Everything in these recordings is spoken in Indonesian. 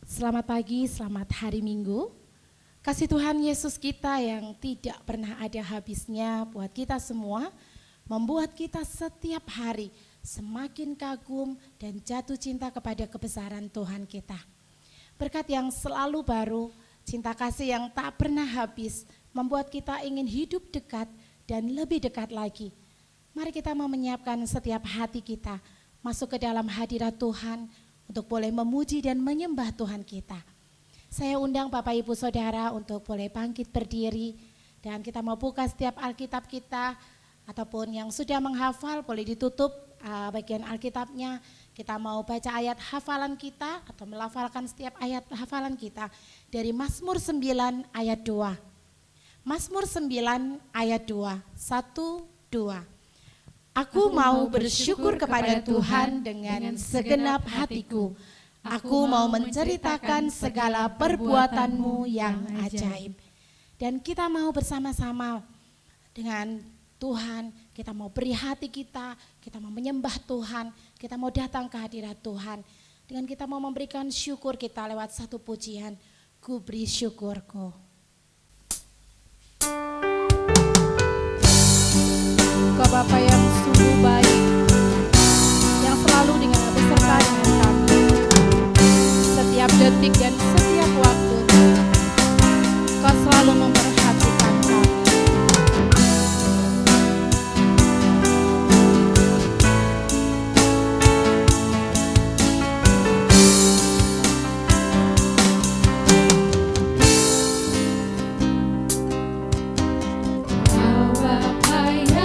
Selamat pagi, selamat hari Minggu. Kasih Tuhan Yesus kita yang tidak pernah ada habisnya buat kita semua, membuat kita setiap hari semakin kagum dan jatuh cinta kepada kebesaran Tuhan kita. Berkat yang selalu baru, cinta kasih yang tak pernah habis, membuat kita ingin hidup dekat dan lebih dekat lagi. Mari kita mau menyiapkan setiap hati kita masuk ke dalam hadirat Tuhan, untuk boleh memuji dan menyembah Tuhan kita. Saya undang Bapak Ibu Saudara untuk boleh bangkit berdiri dan kita mau buka setiap Alkitab kita ataupun yang sudah menghafal boleh ditutup bagian Alkitabnya. Kita mau baca ayat hafalan kita atau melafalkan setiap ayat hafalan kita dari Mazmur 9 ayat 2. Mazmur 9 ayat 2, 1, 2. Aku mau bersyukur kepada Tuhan dengan segenap hatiku. Aku mau menceritakan segala perbuatan-Mu yang ajaib. Dan kita mau bersama-sama dengan Tuhan, kita mau beri hati kita mau menyembah Tuhan, kita mau datang ke hadirat Tuhan. Dengan kita mau memberikan syukur kita lewat satu pujian, ku beri syukurku. Kau Bapa yang sungguh baik, yang selalu beserta dengan kami, setiap detik dan setiap waktu, Kau selalu memperhatikan kami. Kau Bapa yang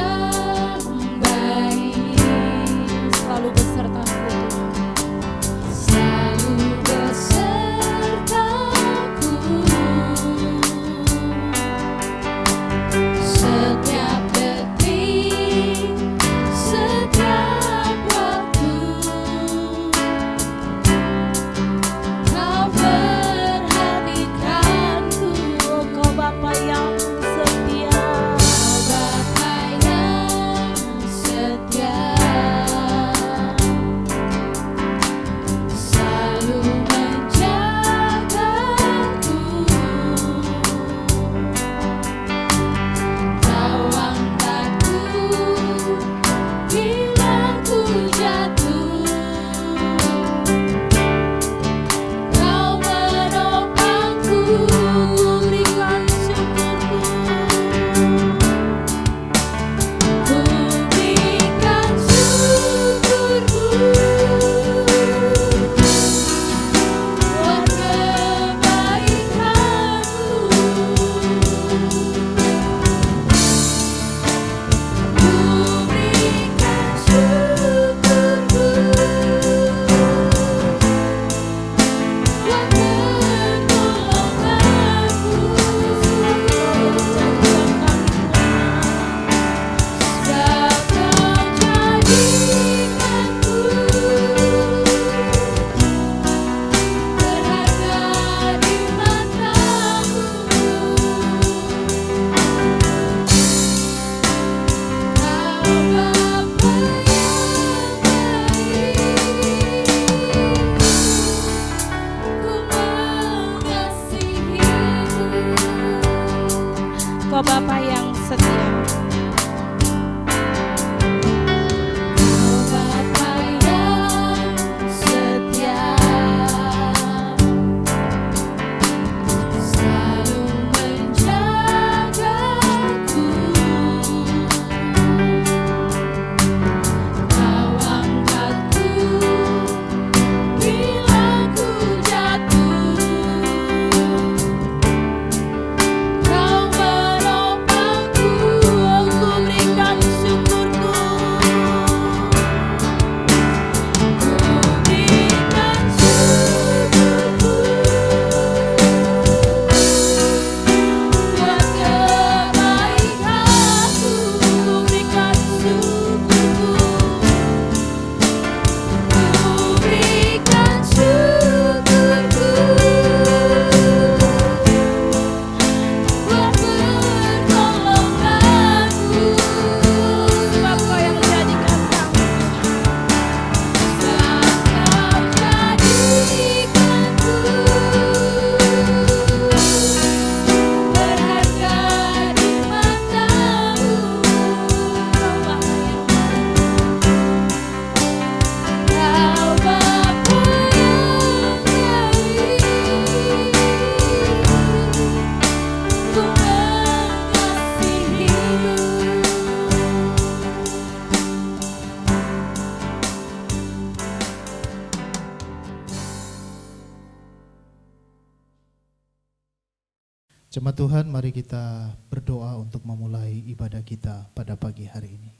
Jemaat Tuhan, mari kita berdoa untuk memulai ibadah kita pada pagi hari ini.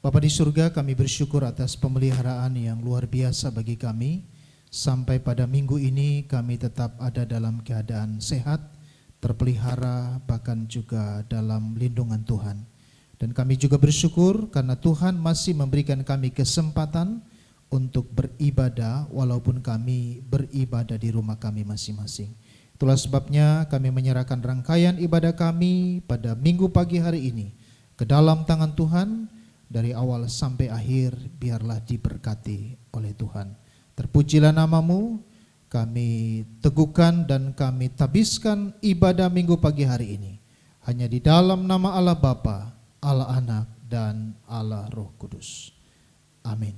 Bapa di surga, kami bersyukur atas pemeliharaan yang luar biasa bagi kami. Sampai pada minggu ini kami tetap ada dalam keadaan sehat, terpelihara, bahkan juga dalam lindungan Tuhan. Dan kami juga bersyukur karena Tuhan masih memberikan kami kesempatan untuk beribadah walaupun kami beribadah di rumah kami masing-masing. Itulah sebabnya kami menyerahkan rangkaian ibadah kami pada minggu pagi hari ini ke dalam tangan Tuhan. Dari awal sampai akhir biarlah diberkati oleh Tuhan. Terpujilah nama-Mu, kami teguhkan dan kami tabiskan ibadah minggu pagi hari ini hanya di dalam nama Allah Bapa, Allah Anak, dan Allah Roh Kudus. Amin.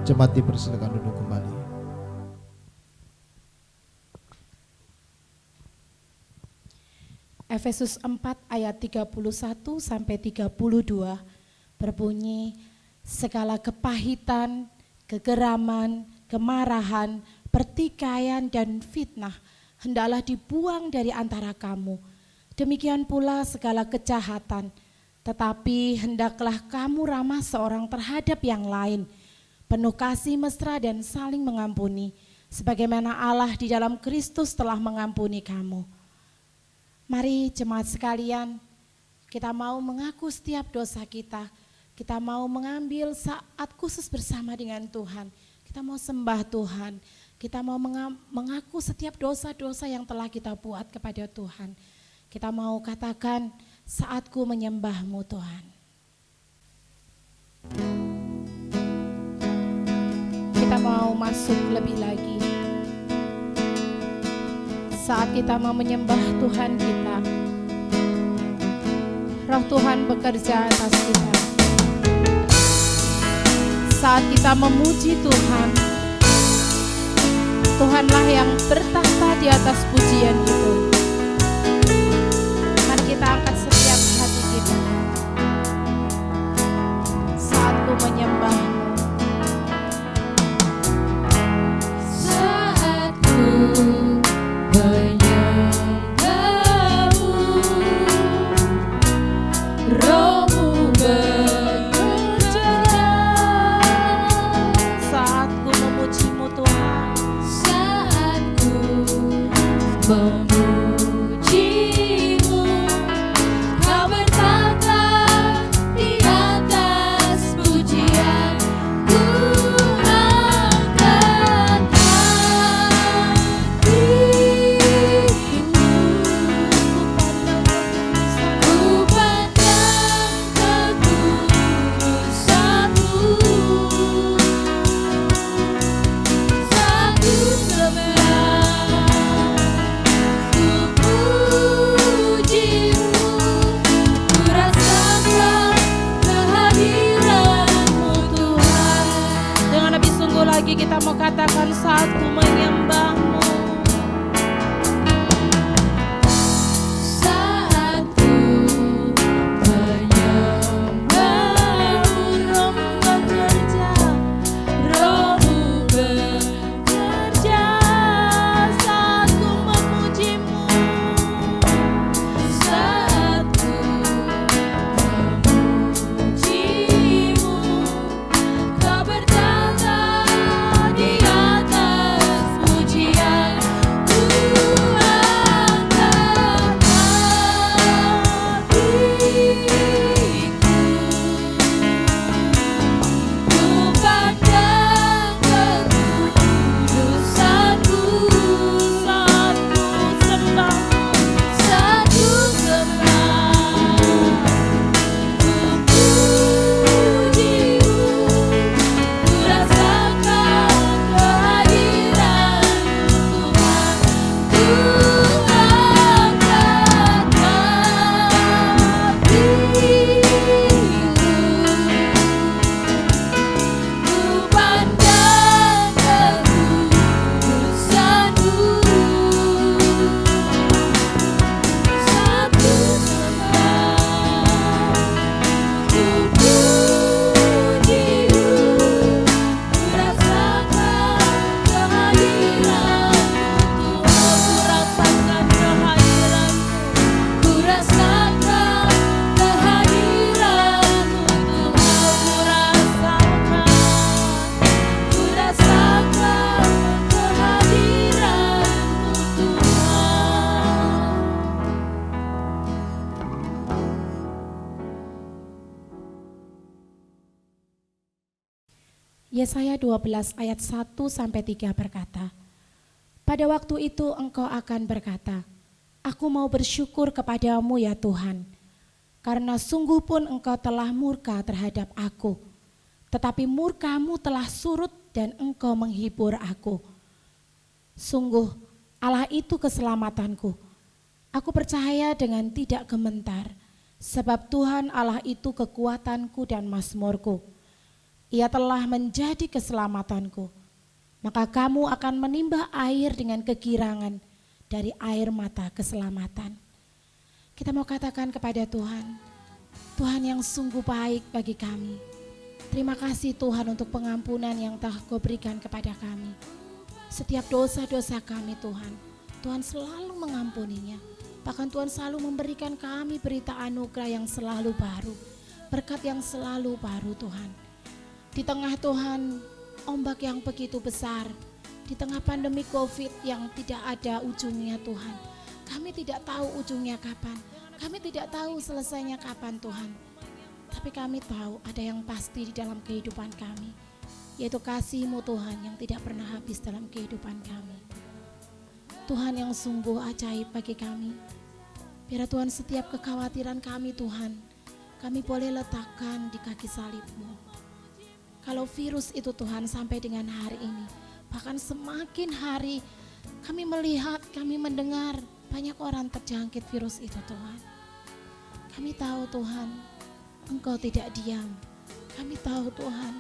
Jemaat dipersilakan duduk kembali. Efesus 4 ayat 31 sampai 32 berbunyi, segala kepahitan, kegeraman, kemarahan, pertikaian dan fitnah hendaklah dibuang dari antara kamu. Demikian pula segala kejahatan, tetapi hendaklah kamu ramah seorang terhadap yang lain, penuh kasih mesra dan saling mengampuni, sebagaimana Allah di dalam Kristus telah mengampuni kamu. Mari jemaat sekalian, kita mau mengaku setiap dosa kita. Kita mau mengambil saat khusus bersama dengan Tuhan. Kita mau sembah Tuhan. Kita mau mengaku setiap dosa-dosa yang telah kita buat kepada Tuhan. Kita mau katakan, saatku menyembah-Mu Tuhan. Kita mau masuk lebih lagi. Saat kita mau menyembah Tuhan kita, Roh Tuhan bekerja atas kita. Saat kita memuji Tuhan, Tuhanlah yang bertahta di atas pujian itu. Mari kita angkat setiap hati kita. Saatku menyembah-Mu. Kita mau katakan saatku menyembah-Mu. Saatku menyembah-Mu, Roh-Mu bekerja, Roh-Mu bekerja. Saatku memuji-Mu, saatku memuji-Mu, Kau bertata di atas pujian. Yesaya 12 ayat 1 sampai 3 berkata, pada waktu itu engkau akan berkata, aku mau bersyukur kepadamu ya Tuhan, karena sungguh pun engkau telah murka terhadap aku, tetapi murkamu telah surut dan engkau menghibur aku. Sungguh Allah itu keselamatanku. Aku percaya dengan tidak gementar, sebab Tuhan Allah itu kekuatanku dan mazmurku. Ia telah menjadi keselamatanku. Maka kamu akan menimba air dengan kegirangan dari air mata keselamatan. Kita mau katakan kepada Tuhan, Tuhan yang sungguh baik bagi kami. Terima kasih Tuhan untuk pengampunan yang telah Kau berikan kepada kami. Setiap dosa-dosa kami Tuhan, Tuhan selalu mengampuninya. Bahkan Tuhan selalu memberikan kami berita anugerah yang selalu baru, berkat yang selalu baru Tuhan. Di tengah Tuhan ombak yang begitu besar, di tengah pandemi COVID yang tidak ada ujungnya Tuhan, kami tidak tahu ujungnya kapan, kami tidak tahu selesainya kapan Tuhan. Tapi kami tahu ada yang pasti di dalam kehidupan kami, yaitu kasih-Mu Tuhan yang tidak pernah habis dalam kehidupan kami. Tuhan yang sungguh ajaib bagi kami. Biar Tuhan setiap kekhawatiran kami Tuhan, kami boleh letakkan di kaki salib-Mu. Kalau virus itu Tuhan sampai dengan hari ini, bahkan semakin hari kami melihat, kami mendengar banyak orang terjangkit virus itu Tuhan. Kami tahu Tuhan, Engkau tidak diam. Kami tahu Tuhan,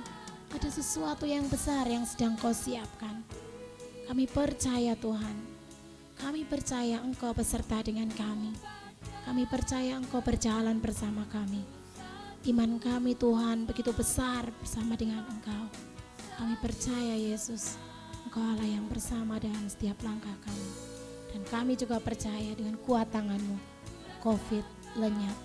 ada sesuatu yang besar yang sedang Kau siapkan. Kami percaya Tuhan, kami percaya Engkau beserta dengan kami. Kami percaya Engkau berjalan bersama kami. Iman kami Tuhan begitu besar bersama dengan Engkau. Kami percaya Yesus, Engkau Allah yang bersama dengan setiap langkah kami. Dan kami juga percaya dengan kuat tangan-Mu, COVID lenyap.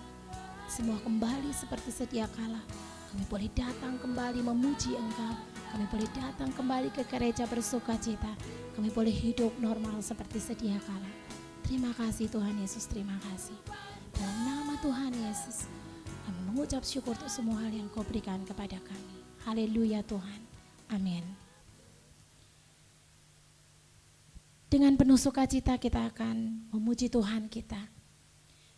Semua kembali seperti sedia kala. Kami boleh datang kembali memuji Engkau. Kami boleh datang kembali ke gereja bersukacita. Kami boleh hidup normal seperti sedia kala. Terima kasih Tuhan Yesus, terima kasih. Dalam nama Tuhan Yesus, kami mengucap syukur untuk semua hal yang Kau berikan kepada kami. Haleluya Tuhan. Amin. Dengan penuh sukacita kita akan memuji Tuhan kita.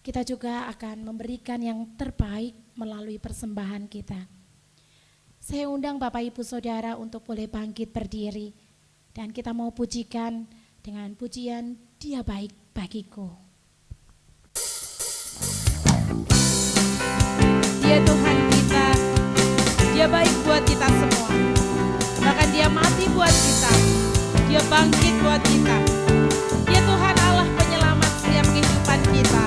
Kita juga akan memberikan yang terbaik melalui persembahan kita. Saya undang Bapak Ibu Saudara untuk boleh bangkit berdiri. Dan kita mau pujikan dengan pujian Dia Baik Bagiku. Dia Tuhan kita, Dia baik buat kita semua. Bahkan Dia mati buat kita, Dia bangkit buat kita. Dia Tuhan Allah penyelamat setiap kehidupan kita.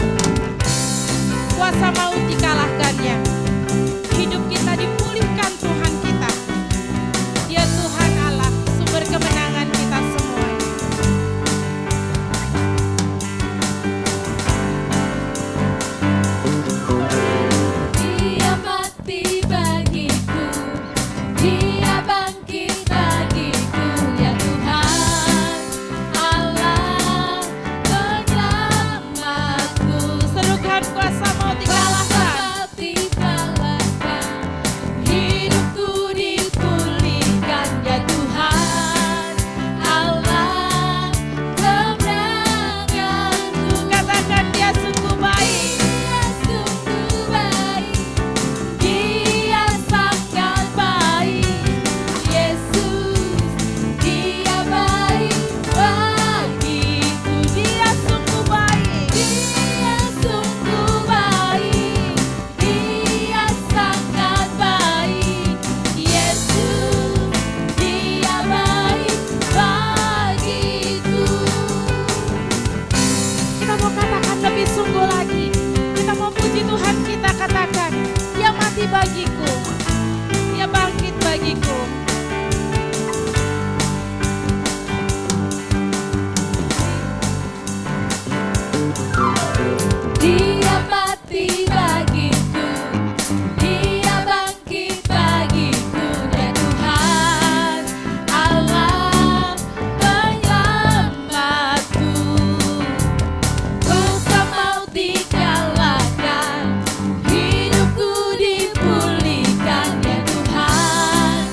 Kuasa maut dikalahkannya, hidup kita dipulihkan Tuhan kita. Dia Tuhan Allah, sumber kemenangan kita semua. Dia mati bagiku, Dia bangkit bagiku, ya Tuhan Allah penyelamatku. Serukan kuasa maut dikalahkan, hidupku dipulihkan, ya Tuhan Allah kemenanganku. katakan Dia sungguh baik. Dia sungguh baik, Dia sangat baik, Yesus, Dia baik bagiku. Dia sungguh baik. Dia sungguh baik, Dia sangat baik, Yesus, Dia baik bagiku. Kita mau katakan lebih sungguh lagi. Kita mau puji Tuhan, kita katakan Dia mati bagiku, Dia bangkit bagiku. Dia mati bagiku, Dia bangkit bagiku, ya Tuhan Allah penyelamatku. Kuasa maut dikalahkan, hidupku dipulihkan, ya Tuhan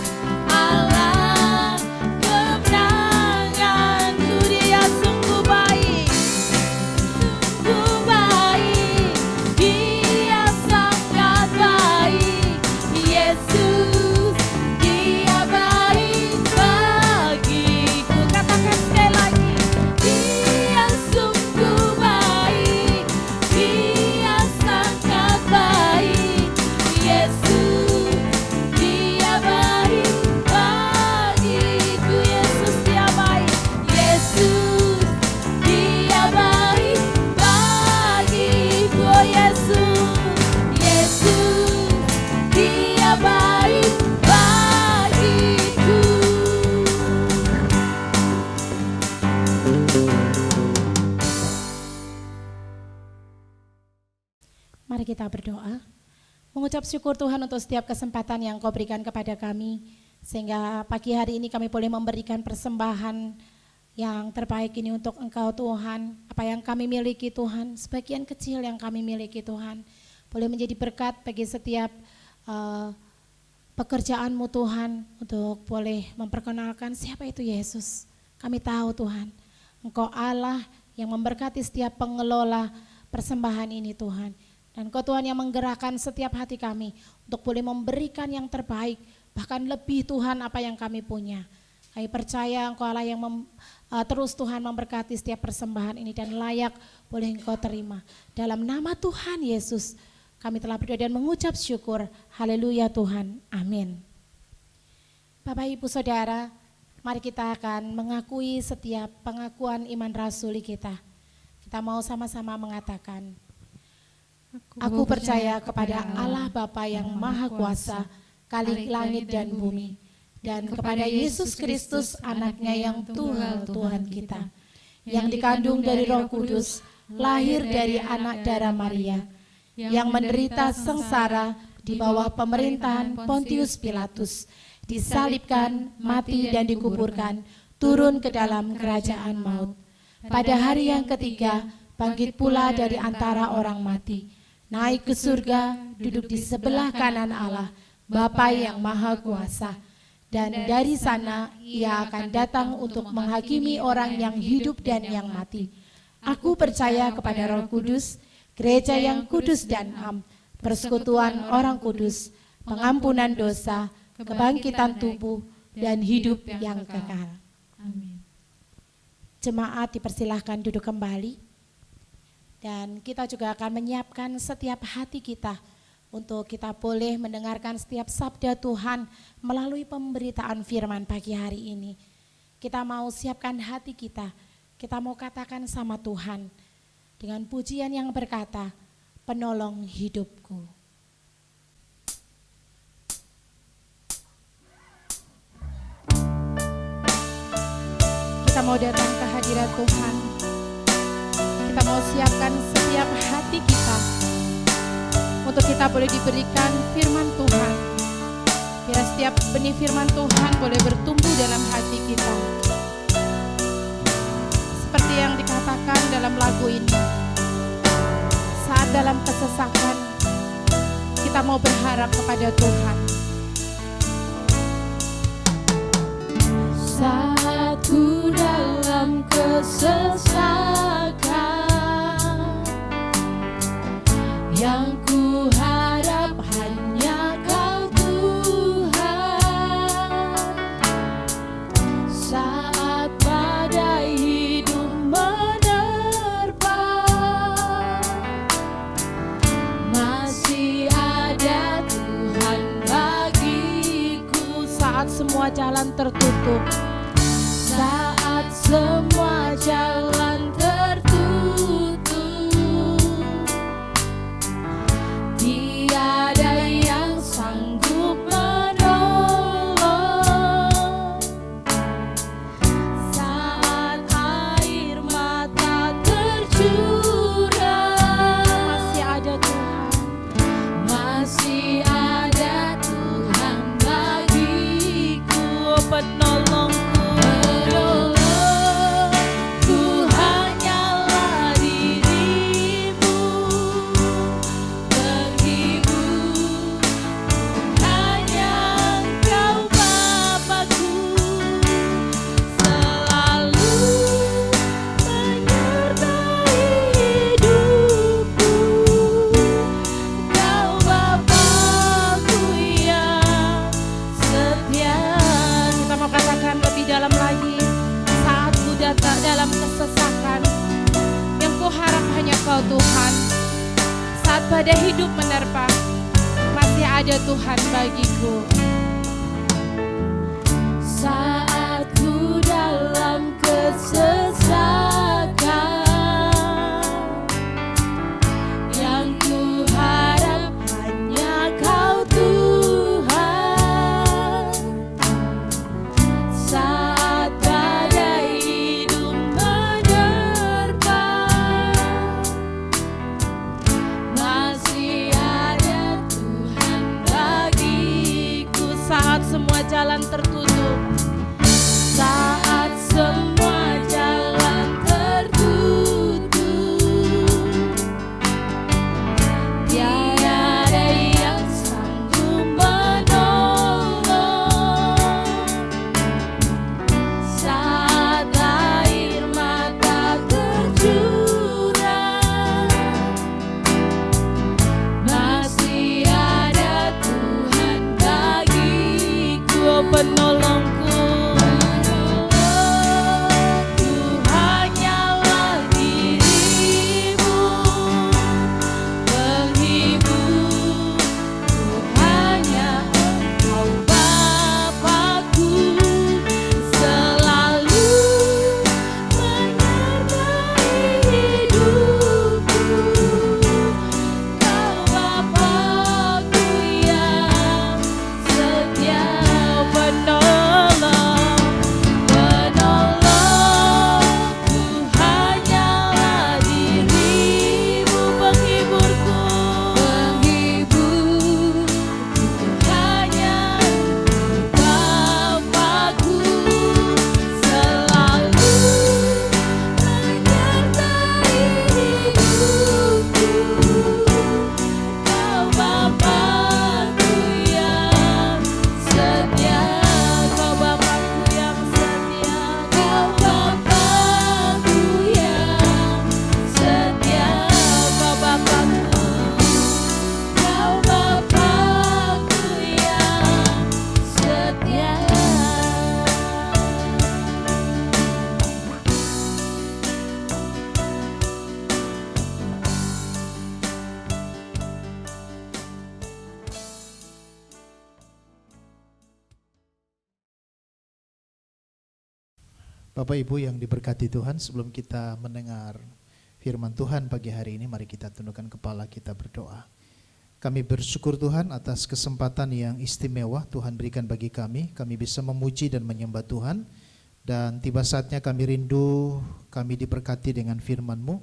kita berdoa. Mengucap syukur Tuhan untuk setiap kesempatan yang Kau berikan kepada kami, sehingga pagi hari ini kami boleh memberikan persembahan yang terbaik ini untuk Engkau Tuhan. Apa yang kami miliki Tuhan, sebagian kecil yang kami miliki Tuhan, boleh menjadi berkat bagi setiap pekerjaan-Mu Tuhan, untuk boleh memperkenalkan siapa itu Yesus. Kami tahu Tuhan, Engkau Allah yang memberkati setiap pengelola persembahan ini Tuhan. Dan Kau Tuhan yang menggerakkan setiap hati kami untuk boleh memberikan yang terbaik, bahkan lebih Tuhan apa yang kami punya. Kami percaya Engkau Allah yang terus Tuhan memberkati setiap persembahan ini dan layak boleh Engkau terima. Dalam nama Tuhan Yesus kami telah berdoa dan mengucap syukur. Haleluya Tuhan, amin. Bapak Ibu Saudara, mari kita akan mengakui setiap pengakuan iman rasuli kita. Kita mau sama-sama mengatakan, aku percaya kepada Allah Bapa yang Maha Kuasa, Khalik langit dan bumi, dan kepada Yesus Kristus anaknya yang tunggal Tuhan kita, yang dikandung dari Roh Kudus, lahir dari anak darah Maria, yang menderita sengsara di bawah pemerintahan Pontius Pilatus, disalibkan, mati dan dikuburkan, turun ke dalam kerajaan maut. Pada hari yang ketiga, bangkit pula dari antara orang mati, naik ke surga, duduk di sebelah kanan Allah, Bapa yang Maha Kuasa. Dan dari sana Ia akan datang untuk menghakimi orang yang hidup dan yang mati. Aku percaya kepada Roh Kudus, gereja yang kudus dan am, persekutuan orang kudus, pengampunan dosa, kebangkitan tubuh, dan hidup yang kekal. Amin. Jemaat dipersilahkan duduk kembali. Dan kita juga akan menyiapkan setiap hati kita untuk kita boleh mendengarkan setiap sabda Tuhan melalui pemberitaan firman pagi hari ini. Kita mau siapkan hati kita, kita mau katakan sama Tuhan dengan pujian yang berkata, penolong hidupku. Kita mau datang ke hadirat Tuhan. Kita mau siapkan setiap hati kita untuk kita boleh diberikan firman Tuhan. Biar setiap benih firman Tuhan boleh bertumbuh dalam hati kita. Seperti yang dikatakan dalam lagu ini, saat dalam kesesakan kita mau berharap kepada Tuhan. Saat ku dalam kesesakan, yang ku harap hanya Kau Tuhan. Saat badai hidup menerpa, masih ada Tuhan bagiku. Saat semua jalan tertutup, saat semua jalan tertutup, tiada yang sanggup menolong. Saat air mata tercurah, masih ada Tuhan. masih ada Tuhan bagiku. Penolongku, Penolongku hanyalah dirimu, penghibur hanya Engkau Bapakku, selalu menyertai hidupku. Kau Bapakku yang setia. kita mau katakan lebih dalam lagi. Saat ku datang dalam kesesakan, yang ku harap hanya Kau Tuhan. Saat badai hidup menerpa, masih ada Tuhan bagiku. Saat ku dalam kesesakan, yang ku harap hanya Kau Tuhan. Saat badai hidup menerpa, masih jalan tertutup. Saat semua jalan tertutup, tiada ada yang sanggup menolong. Saat air mata tercurah, masih ada Tuhan bagiku, Oh, penolongku. hanyalah dirimu, penghibur. Hanya Engkau Bapa-Ku, selalu menyertai hidupku. Kau Bapa-Ku yang setia, penolongku hanyalah dirimu, penghiburku, hanya Bapa-Ku, selalu menyertai hidupku. Kau Bapa-Ku yang setia, Kau Bapa-Ku yang setia. Kau Bapa-Ku yang setia, Kau Bapa-Ku. Kau Bapa-Ku yang setia. Bapak Ibu yang diberkati Tuhan, sebelum kita mendengar firman Tuhan pagi hari ini, mari kita tundukkan kepala, kita berdoa. Kami bersyukur Tuhan atas kesempatan yang istimewa Tuhan berikan bagi kami. Kami bisa memuji dan menyembah Tuhan. Dan tiba saatnya kami rindu, kami diberkati dengan firman-Mu.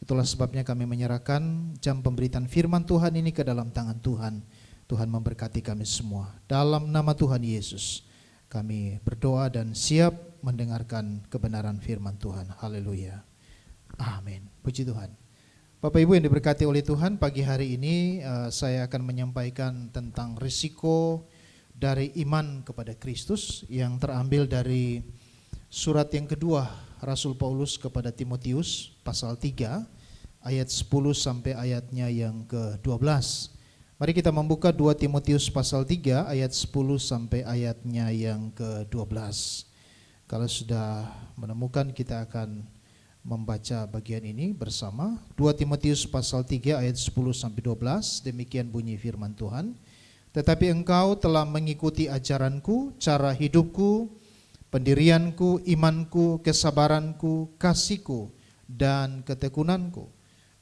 Itulah sebabnya kami menyerahkan jam pemberitaan firman Tuhan ini ke dalam tangan Tuhan. Tuhan memberkati kami semua. Dalam nama Tuhan Yesus, kami berdoa dan siap mendengarkan kebenaran firman Tuhan. Haleluya. Amin. Puji Tuhan. Bapak Ibu yang diberkati oleh Tuhan, pagi hari ini saya akan menyampaikan tentang risiko dari iman kepada Kristus yang terambil dari surat yang kedua Rasul Paulus kepada Timotius pasal 3 ayat 10 sampai ayatnya yang ke-12. Mari kita membuka 2 Timotius pasal 3 ayat 10 sampai ayatnya yang ke-12. Kalau sudah menemukan, kita akan membaca bagian ini bersama. 2 Timotius pasal 3 ayat 10 sampai 12. Demikian bunyi firman Tuhan. Tetapi engkau telah mengikuti ajaranku, cara hidupku, pendirianku, imanku, kesabaranku, kasihku, dan ketekunanku.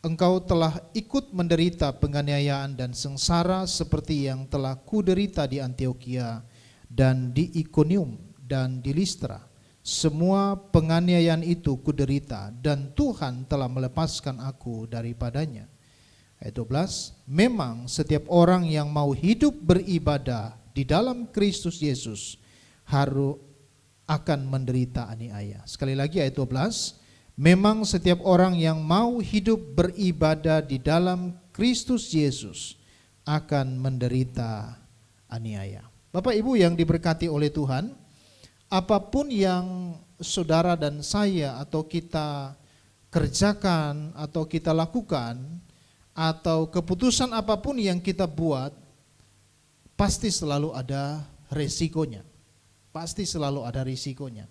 Engkau telah ikut menderita penganiayaan dan sengsara seperti yang telah kuderita di Antiokhia dan di Ikonium dan di Listra. Semua penganiayaan itu kuderita dan Tuhan telah melepaskan aku daripadanya. Ayat 12, memang setiap orang yang mau hidup beribadah di dalam Kristus Yesus harus akan menderita aniaya. Sekali lagi ayat 12, memang setiap orang yang mau hidup beribadah di dalam Kristus Yesus akan menderita aniaya. Bapak Ibu yang diberkati oleh Tuhan, apapun yang saudara dan saya atau kita kerjakan atau kita lakukan, atau keputusan apapun yang kita buat, pasti selalu ada resikonya. Pasti selalu ada risikonya.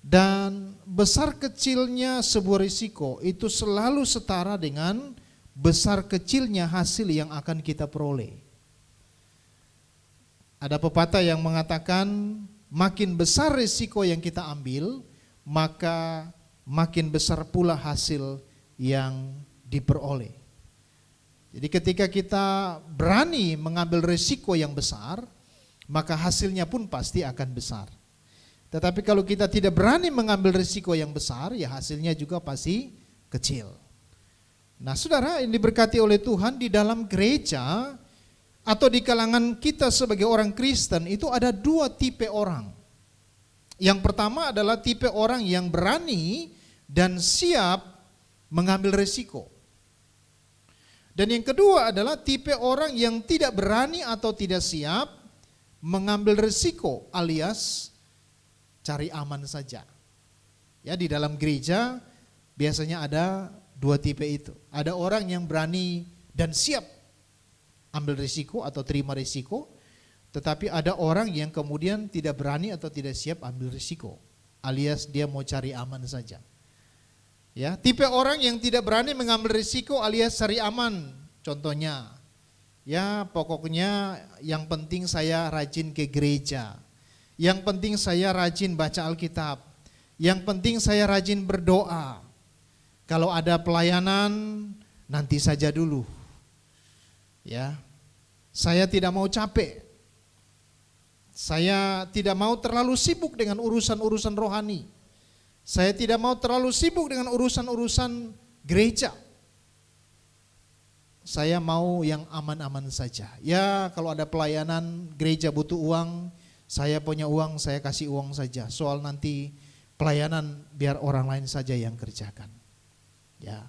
Dan besar kecilnya sebuah risiko itu selalu setara dengan besar kecilnya hasil yang akan kita peroleh. Ada pepatah yang mengatakan makin besar risiko yang kita ambil, maka makin besar pula hasil yang diperoleh. Jadi ketika kita berani mengambil risiko yang besar, maka hasilnya pun pasti akan besar. Tetapi kalau kita tidak berani mengambil risiko yang besar, ya hasilnya juga pasti kecil. Nah saudara yang diberkati oleh Tuhan, di dalam gereja atau di kalangan kita sebagai orang Kristen itu ada dua tipe orang. Yang pertama adalah tipe orang yang berani dan siap mengambil resiko. Dan yang kedua adalah tipe orang yang tidak berani atau tidak siap mengambil resiko alias cari aman saja. Ya, di dalam gereja biasanya ada dua tipe itu. Ada orang yang berani dan siap ambil risiko atau terima risiko, tetapi ada orang yang kemudian tidak berani atau tidak siap ambil risiko, alias dia mau cari aman saja. Ya, tipe orang yang tidak berani mengambil risiko alias cari aman, contohnya, ya pokoknya yang penting saya rajin ke gereja, yang penting saya rajin baca Alkitab, yang penting saya rajin berdoa. Kalau ada pelayanan nanti saja dulu. Ya, saya tidak mau capek. Saya tidak mau terlalu sibuk dengan urusan-urusan rohani. Saya tidak mau terlalu sibuk dengan urusan-urusan gereja. Saya mau yang aman-aman saja. Ya, kalau ada pelayanan gereja butuh uang, saya punya uang, saya kasih uang saja. Soal nanti pelayanan biar orang lain saja yang kerjakan. Ya,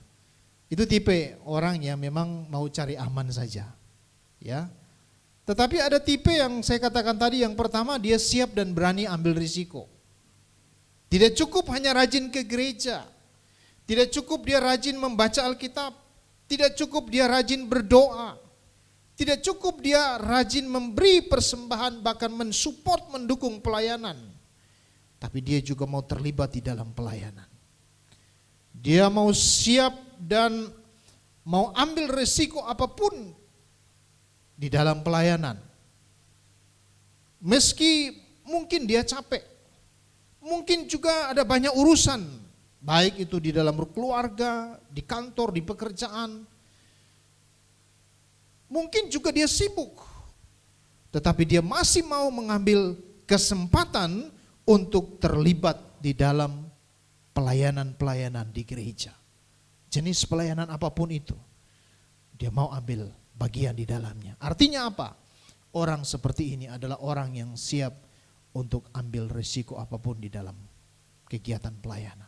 itu tipe orang yang memang mau cari aman saja. Ya, tetapi ada tipe yang saya katakan tadi, yang pertama dia siap dan berani ambil risiko. Tidak cukup hanya rajin ke gereja, tidak cukup dia rajin membaca Alkitab, tidak cukup dia rajin berdoa, tidak cukup dia rajin memberi persembahan bahkan mensupport mendukung pelayanan, tapi dia juga mau terlibat di dalam pelayanan. Dia mau siap dan mau ambil risiko apapun di dalam pelayanan. Meski mungkin dia capek, mungkin juga ada banyak urusan, baik itu di dalam keluarga, di kantor, di pekerjaan. Mungkin juga dia sibuk, tetapi dia masih mau mengambil kesempatan untuk terlibat di dalam pelayanan-pelayanan di gereja. Jenis pelayanan apapun itu, dia mau ambil bagian di dalamnya. Artinya apa? Orang seperti ini adalah orang yang siap untuk ambil risiko apapun di dalam kegiatan pelayanan.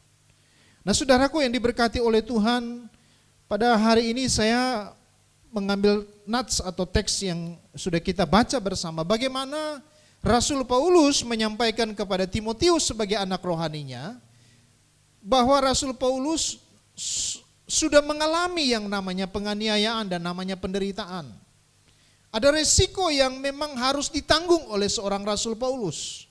Nah, saudaraku yang diberkati oleh Tuhan, pada hari ini saya mengambil nats atau teks yang sudah kita baca bersama, bagaimana Rasul Paulus menyampaikan kepada Timotius sebagai anak rohaninya, bahwa Rasul Paulus sudah mengalami yang namanya penganiayaan dan namanya penderitaan. Ada resiko yang memang harus ditanggung oleh seorang Rasul Paulus.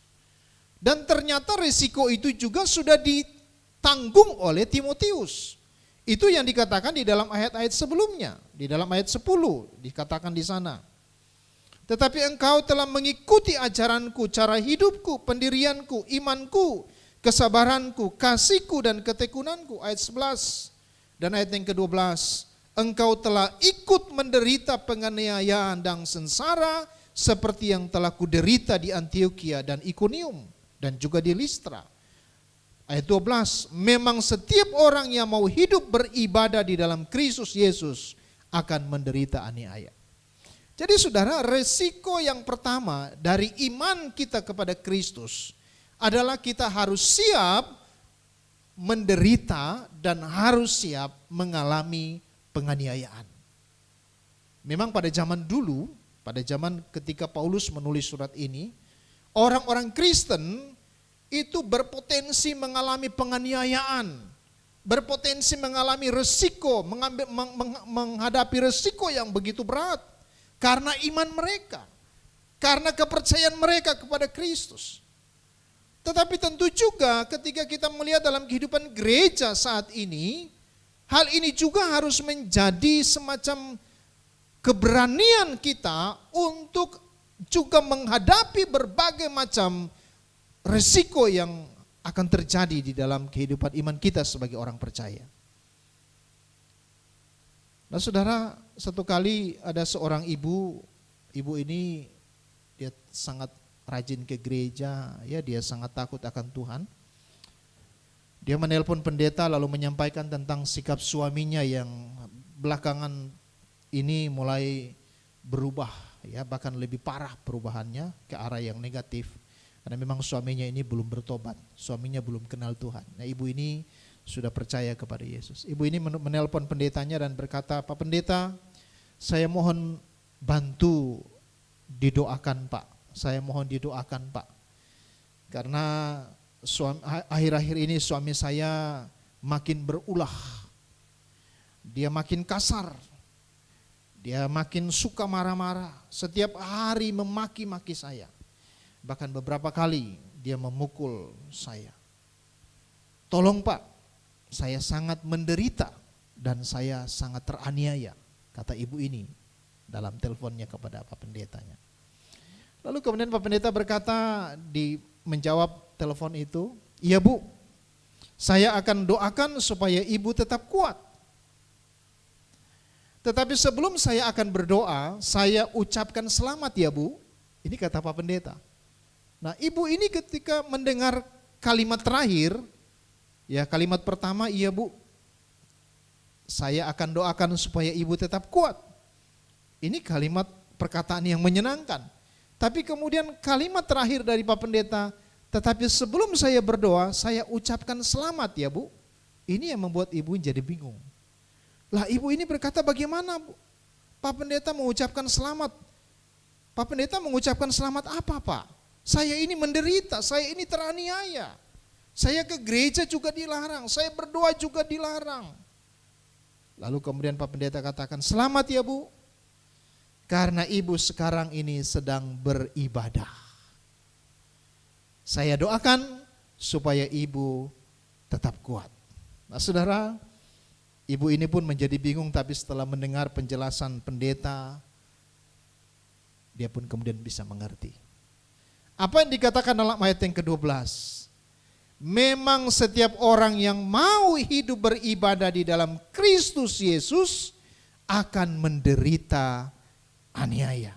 Dan ternyata resiko itu juga sudah ditanggung oleh Timotius. Itu yang dikatakan di dalam ayat-ayat sebelumnya. Di dalam ayat 10 dikatakan di sana. Tetapi engkau telah mengikuti ajaranku, cara hidupku, pendirianku, imanku, kesabaranku, kasihku dan ketekunanku. Ayat 11 dan ayat yang ke-12. Engkau telah ikut menderita penganiayaan dan sengsara seperti yang telah kuderita di Antiokhia dan Ikonium dan juga di Listra. Ayat 12, memang setiap orang yang mau hidup beribadah di dalam Kristus Yesus akan menderita aniaya. Jadi saudara, resiko yang pertama dari iman kita kepada Kristus adalah kita harus siap menderita dan harus siap mengalami penganiayaan. Memang pada zaman dulu, pada zaman ketika Paulus menulis surat ini, orang-orang Kristen itu berpotensi mengalami penganiayaan, berpotensi mengalami resiko, menghadapi resiko yang begitu berat karena iman mereka, karena kepercayaan mereka kepada Kristus. Tetapi tentu juga ketika kita melihat dalam kehidupan gereja saat ini, hal ini juga harus menjadi semacam keberanian kita untuk juga menghadapi berbagai macam resiko yang akan terjadi di dalam kehidupan iman kita sebagai orang percaya. Nah saudara, satu kali ada seorang ibu ini dia sangat rajin ke gereja, ya dia sangat takut akan Tuhan. Dia menelpon pendeta lalu menyampaikan tentang sikap suaminya yang belakangan ini mulai berubah, ya, bahkan lebih parah perubahannya ke arah yang negatif. Karena memang suaminya ini belum bertobat, suaminya belum kenal Tuhan. Nah, ibu ini sudah percaya kepada Yesus. Ibu ini menelpon pendetanya dan berkata, "Pak Pendeta, saya mohon bantu didoakan Pak. Saya mohon didoakan Pak. Karena akhir-akhir ini suami saya makin berulah. Dia makin kasar. Dia makin suka marah-marah. Setiap hari memaki-maki saya. Bahkan beberapa kali dia memukul saya. Tolong Pak, saya sangat menderita dan saya sangat teraniaya," kata ibu ini dalam teleponnya kepada Pak Pendetanya. Lalu kemudian Pak Pendeta berkata menjawab telepon itu, "Iya Bu, saya akan doakan supaya ibu tetap kuat. Tetapi sebelum saya akan berdoa, saya ucapkan selamat ya Bu." Ini kata Pak Pendeta. Nah, ibu ini ketika mendengar kalimat terakhir, ya kalimat pertama, "Iya Bu, saya akan doakan supaya ibu tetap kuat." Ini kalimat perkataan yang menyenangkan. Tapi kemudian kalimat terakhir dari Pak Pendeta, "Tetapi sebelum saya berdoa, saya ucapkan selamat ya Bu." Ini yang membuat ibu jadi bingung. Lah, ibu ini berkata, "Bagaimana Bu? Pak Pendeta mengucapkan selamat. Pak Pendeta mengucapkan selamat apa Pak? Saya ini menderita, saya ini teraniaya. Saya ke gereja juga dilarang, saya berdoa juga dilarang." Lalu kemudian Pak Pendeta katakan, "Selamat ya Bu, karena ibu sekarang ini sedang beribadah. Saya doakan supaya ibu tetap kuat." Nah saudara, ibu ini pun menjadi bingung, tapi setelah mendengar penjelasan pendeta, dia pun kemudian bisa mengerti. Apa yang dikatakan dalam ayat yang ke-12? Memang setiap orang yang mau hidup beribadah di dalam Kristus Yesus akan menderita aniaya.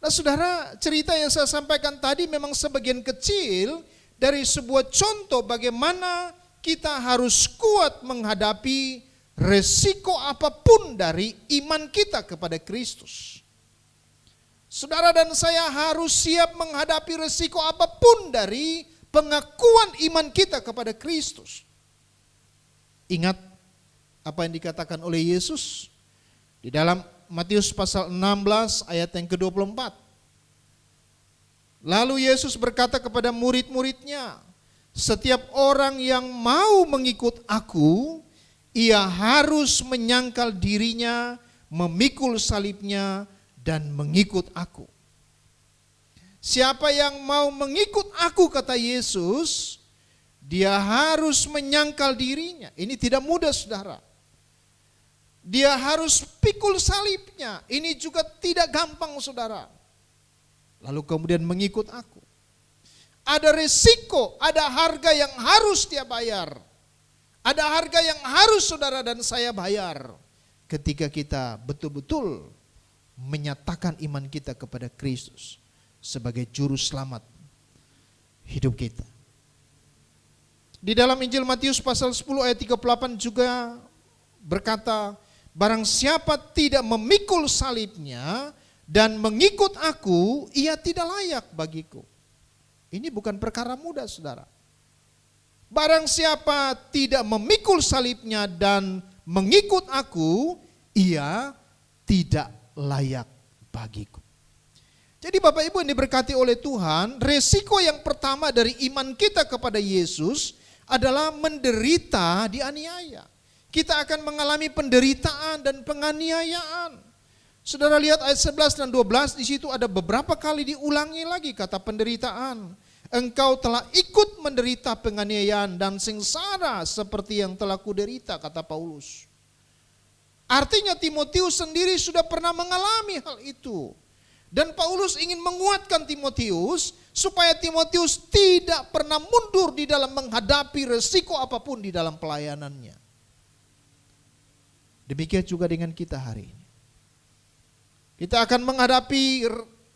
Nah saudara, cerita yang saya sampaikan tadi memang sebagian kecil dari sebuah contoh bagaimana kita harus kuat menghadapi resiko apapun dari iman kita kepada Kristus. Saudara dan saya harus siap menghadapi resiko apapun dari pengakuan iman kita kepada Kristus. Ingat apa yang dikatakan oleh Yesus di dalam Matius pasal 16 ayat yang ke-24. Lalu Yesus berkata kepada murid-muridnya, "Setiap orang yang mau mengikut aku, ia harus menyangkal dirinya, memikul salibnya, dan mengikut aku." Siapa yang mau mengikut aku, kata Yesus, dia harus menyangkal dirinya. Ini tidak mudah saudara. Dia harus pikul salibnya. Ini juga tidak gampang saudara. Lalu kemudian mengikut aku. Ada resiko, ada harga yang harus dia bayar. Ada harga yang harus saudara dan saya bayar ketika kita betul-betul menyatakan iman kita kepada Kristus sebagai juru selamat hidup kita. Di dalam Injil Matius pasal 10 ayat 38 juga berkata, "Barang siapa tidak memikul salibnya dan mengikut aku, ia tidak layak bagiku." Ini bukan perkara mudah saudara. Barang siapa tidak memikul salibnya dan mengikut aku, ia tidak layak bagiku. Jadi Bapak Ibu yang diberkati oleh Tuhan, resiko yang pertama dari iman kita kepada Yesus adalah menderita dianiaya. Kita akan mengalami penderitaan dan penganiayaan. Saudara lihat ayat 11 dan 12, di situ ada beberapa kali diulangi lagi kata penderitaan. "Engkau telah ikut menderita penganiayaan dan sengsara seperti yang telah kuderita," kata Paulus. Artinya Timotius sendiri sudah pernah mengalami hal itu. Dan Paulus ingin menguatkan Timotius supaya Timotius tidak pernah mundur di dalam menghadapi resiko apapun di dalam pelayanannya. Demikian juga dengan kita hari ini. Kita akan menghadapi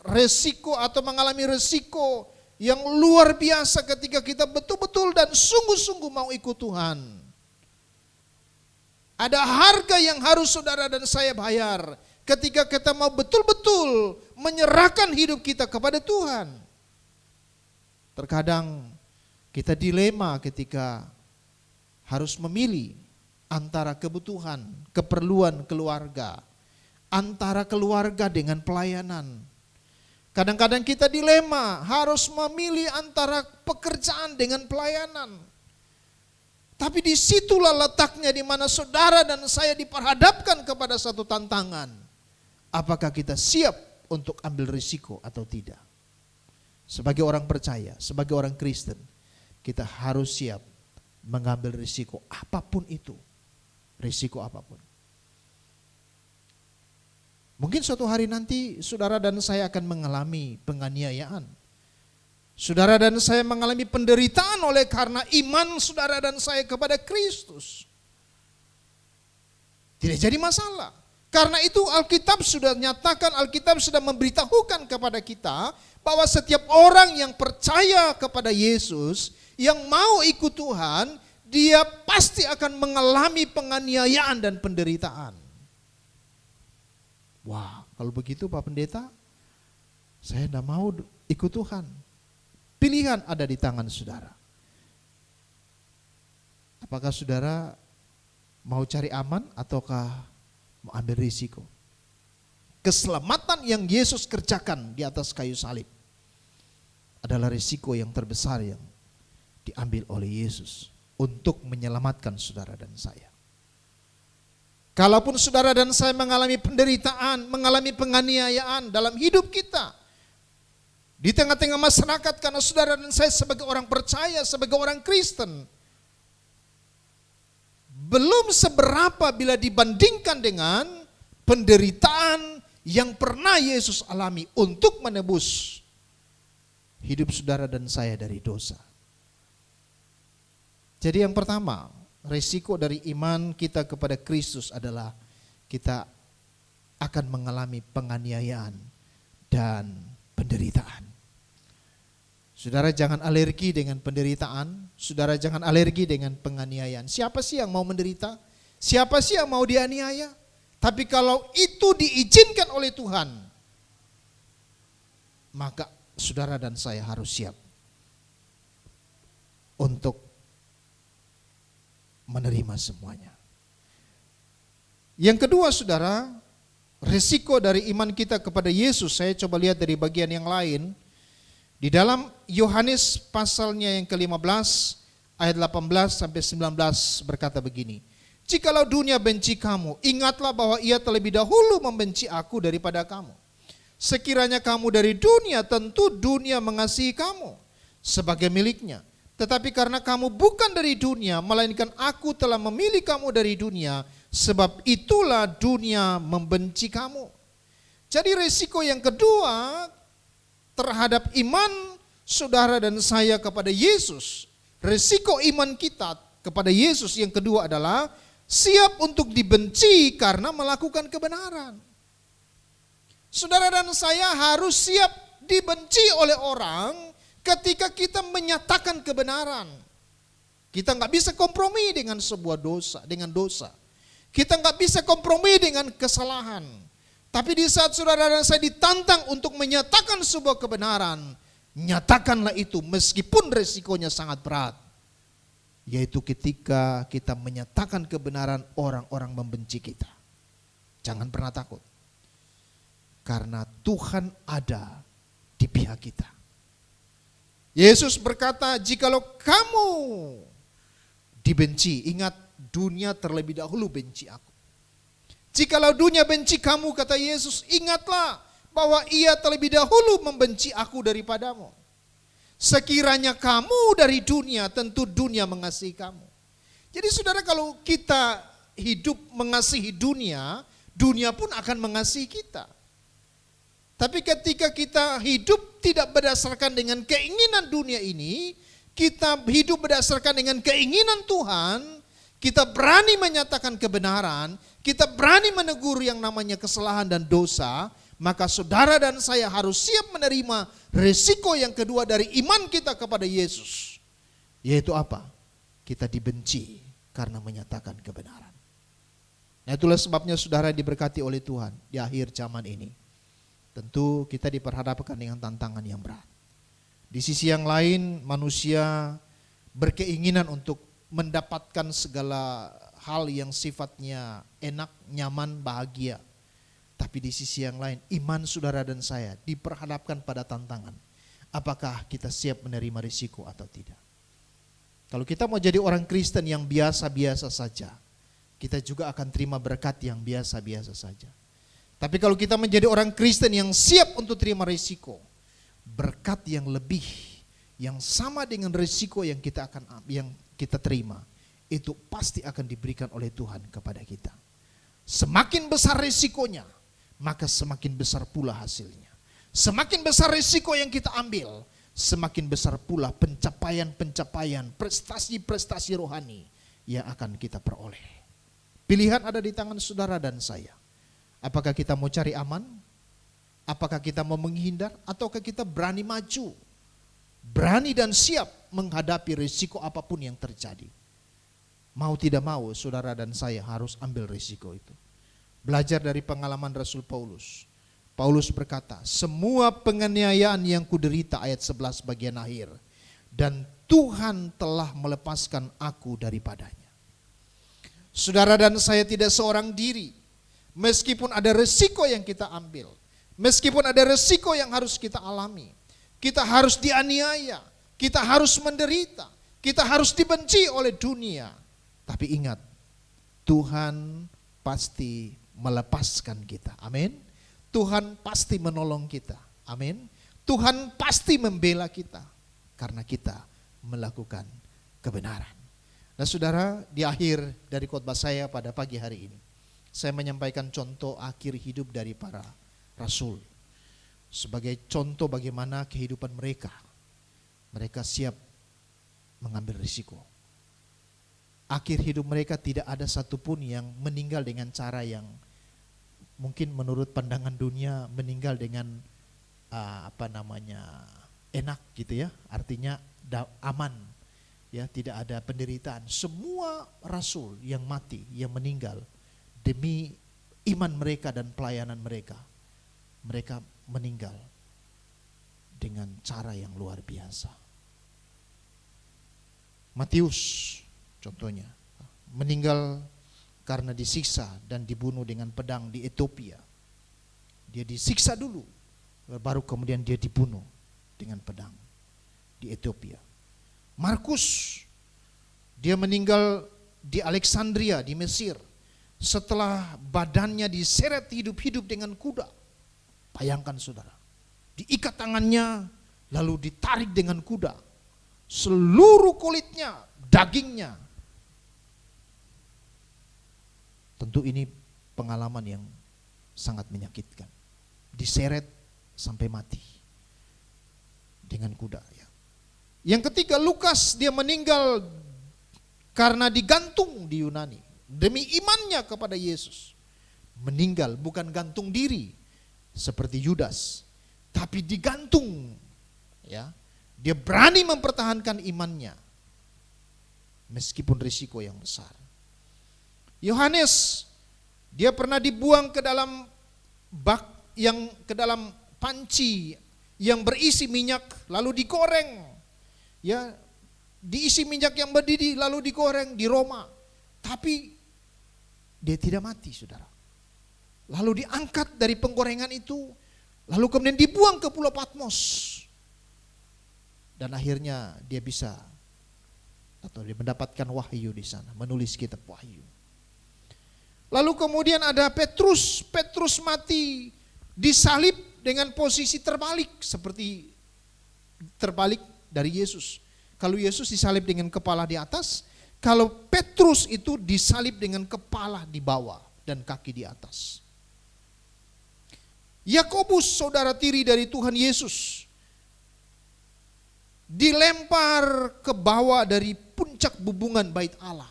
resiko atau mengalami resiko yang luar biasa ketika kita betul-betul dan sungguh-sungguh mau ikut Tuhan. Ada harga yang harus saudara dan saya bayar ketika kita mau betul-betul menyerahkan hidup kita kepada Tuhan. Terkadang kita dilema ketika harus memilih antara kebutuhan, keperluan keluarga, antara keluarga dengan pelayanan. Kadang-kadang kita dilema harus memilih antara pekerjaan dengan pelayanan. Tapi disitulah letaknya di mana saudara dan saya diperhadapkan kepada satu tantangan. Apakah kita siap untuk ambil risiko atau tidak? Sebagai orang percaya, sebagai orang Kristen, kita harus siap mengambil risiko apapun itu. Risiko apapun. Mungkin suatu hari nanti saudara dan saya akan mengalami penganiayaan. Saudara dan saya mengalami penderitaan oleh karena iman saudara dan saya kepada Kristus. Tidak jadi masalah. Karena itu Alkitab sudah nyatakan, Alkitab sudah memberitahukan kepada kita bahwa setiap orang yang percaya kepada Yesus, yang mau ikut Tuhan, dia pasti akan mengalami penganiayaan dan penderitaan. Wah, kalau begitu Pak Pendeta, saya tidak mau ikut Tuhan. Pilihan ada di tangan saudara. Apakah saudara mau cari aman ataukah mau ambil risiko? Keselamatan yang Yesus kerjakan di atas kayu salib adalah risiko yang terbesar yang diambil oleh Yesus untuk menyelamatkan saudara dan saya. Kalaupun saudara dan saya mengalami penderitaan, mengalami penganiayaan dalam hidup kita, di tengah-tengah masyarakat, karena saudara dan saya sebagai orang percaya, sebagai orang Kristen, belum seberapa bila dibandingkan dengan penderitaan yang pernah Yesus alami untuk menebus hidup saudara dan saya dari dosa. Jadi yang pertama, resiko dari iman kita kepada Kristus adalah kita akan mengalami penganiayaan dan penderitaan. Saudara jangan alergi dengan penderitaan, saudara jangan alergi dengan penganiayaan. Siapa sih yang mau menderita? Siapa sih yang mau dianiaya? Tapi kalau itu diizinkan oleh Tuhan, maka saudara dan saya harus siap untuk menerima semuanya. Yang kedua saudara, resiko dari iman kita kepada Yesus, saya coba lihat dari bagian yang lain. Di dalam Yohanes pasalnya yang ke-15 ayat 18 sampai 19 berkata begini. Jikalau dunia benci kamu, ingatlah bahwa ia terlebih dahulu membenci aku daripada kamu. Sekiranya kamu dari dunia, tentu dunia mengasihi kamu sebagai miliknya. Tetapi karena kamu bukan dari dunia, melainkan aku telah memilih kamu dari dunia, sebab itulah dunia membenci kamu. Jadi resiko yang kedua terhadap iman saudara dan saya kepada Yesus, resiko iman kita kepada Yesus yang kedua adalah siap untuk dibenci karena melakukan kebenaran. Saudara dan saya harus siap dibenci oleh orang ketika kita menyatakan kebenaran. Kita nggak bisa kompromi dengan sebuah dosa, dengan dosa. Kita nggak bisa kompromi dengan kesalahan. Tapi di saat saudara dan saya ditantang untuk menyatakan sebuah kebenaran, nyatakanlah itu meskipun resikonya sangat berat. Yaitu ketika kita menyatakan kebenaran, orang-orang membenci kita. Jangan pernah takut. Karena Tuhan ada di pihak kita. Yesus berkata, jikalau kamu dibenci, ingat dunia terlebih dahulu benci aku. Jikalau dunia benci kamu, kata Yesus, ingatlah bahwa ia terlebih dahulu membenci aku daripadamu. Sekiranya kamu dari dunia, tentu dunia mengasihi kamu. Jadi saudara, kalau kita hidup mengasihi dunia, dunia pun akan mengasihi kita. Tapi ketika kita hidup tidak berdasarkan dengan keinginan dunia ini, kita hidup berdasarkan dengan keinginan Tuhan, kita berani menyatakan kebenaran, kita berani menegur yang namanya kesalahan dan dosa, maka saudara dan saya harus siap menerima resiko yang kedua dari iman kita kepada Yesus. Yaitu apa? Kita dibenci karena menyatakan kebenaran. Nah, itulah sebabnya saudara diberkati oleh Tuhan di akhir zaman ini. Tentu kita diperhadapkan dengan tantangan yang berat. Di sisi yang lain manusia berkeinginan untuk mendapatkan segala hal yang sifatnya enak, nyaman, bahagia. Tapi di sisi yang lain iman saudara dan saya diperhadapkan pada tantangan. Apakah kita siap menerima risiko atau tidak? Kalau kita mau jadi orang Kristen yang biasa-biasa saja, kita juga akan terima berkat yang biasa-biasa saja. Tapi kalau kita menjadi orang Kristen yang siap untuk terima risiko, berkat yang lebih, yang sama dengan risiko yang kita terima, itu pasti akan diberikan oleh Tuhan kepada kita. Semakin besar risikonya, maka semakin besar pula hasilnya. Semakin besar risiko yang kita ambil, semakin besar pula pencapaian-pencapaian, prestasi-prestasi rohani yang akan kita peroleh. Pilihan ada di tangan saudara dan saya. Apakah kita mau cari aman? Apakah kita mau menghindar? Ataukah kita berani maju? Berani dan siap menghadapi risiko apapun yang terjadi. Mau tidak mau, saudara dan saya harus ambil risiko itu. Belajar dari pengalaman Rasul Paulus. Paulus berkata, semua penganiayaan yang kuderita, ayat 11 bagian akhir, dan Tuhan telah melepaskan aku daripadanya. Saudara dan saya tidak seorang diri. Meskipun ada resiko yang kita ambil, meskipun ada resiko yang harus kita alami, kita harus dianiaya, kita harus menderita, kita harus dibenci oleh dunia. Tapi ingat, Tuhan pasti melepaskan kita. Amin. Tuhan pasti menolong kita. Amin. Tuhan pasti membela kita karena kita melakukan kebenaran. Nah saudara, di akhir dari khotbah saya pada pagi hari ini, saya menyampaikan contoh akhir hidup dari para rasul. Sebagai contoh bagaimana kehidupan mereka. Mereka siap mengambil risiko. Akhir hidup mereka tidak ada satupun yang meninggal dengan cara yang mungkin menurut pandangan dunia meninggal dengan enak gitu ya. Artinya aman. Ya, tidak ada penderitaan. Semua rasul yang mati, yang meninggal demi iman mereka dan pelayanan mereka, mereka meninggal dengan cara yang luar biasa. Matius contohnya meninggal karena disiksa dan dibunuh dengan pedang di Ethiopia. Dia disiksa dulu, baru kemudian dia dibunuh dengan pedang di Ethiopia. Markus, dia meninggal di Alexandria di Mesir setelah badannya diseret hidup-hidup dengan kuda. Bayangkan saudara, diikat tangannya lalu ditarik dengan kuda. Seluruh kulitnya, dagingnya. Tentu ini pengalaman yang sangat menyakitkan. Diseret sampai mati dengan kuda ya. Yang ketiga, Lukas, dia meninggal karena digantung di Yunani demi imannya kepada Yesus. Meninggal bukan gantung diri seperti Yudas, tapi digantung ya. Dia berani mempertahankan imannya meskipun risiko yang besar. Yohanes, dia pernah dibuang ke dalam bak yang ke dalam panci yang berisi minyak lalu digoreng. Ya, diisi minyak yang mendidih lalu digoreng di Roma. Tapi dia tidak mati, saudara. Lalu diangkat dari penggorengan itu, lalu kemudian dibuang ke Pulau Patmos. Dan akhirnya dia bisa atau dia mendapatkan wahyu di sana, menulis kitab wahyu. Lalu kemudian ada Petrus. Petrus mati disalib dengan posisi terbalik, seperti terbalik dari Yesus. Kalau Yesus disalib dengan kepala di atas, kalau Petrus itu disalib dengan kepala di bawah dan kaki di atas. Yakobus, saudara tiri dari Tuhan Yesus, dilempar ke bawah dari puncak bubungan bait Allah.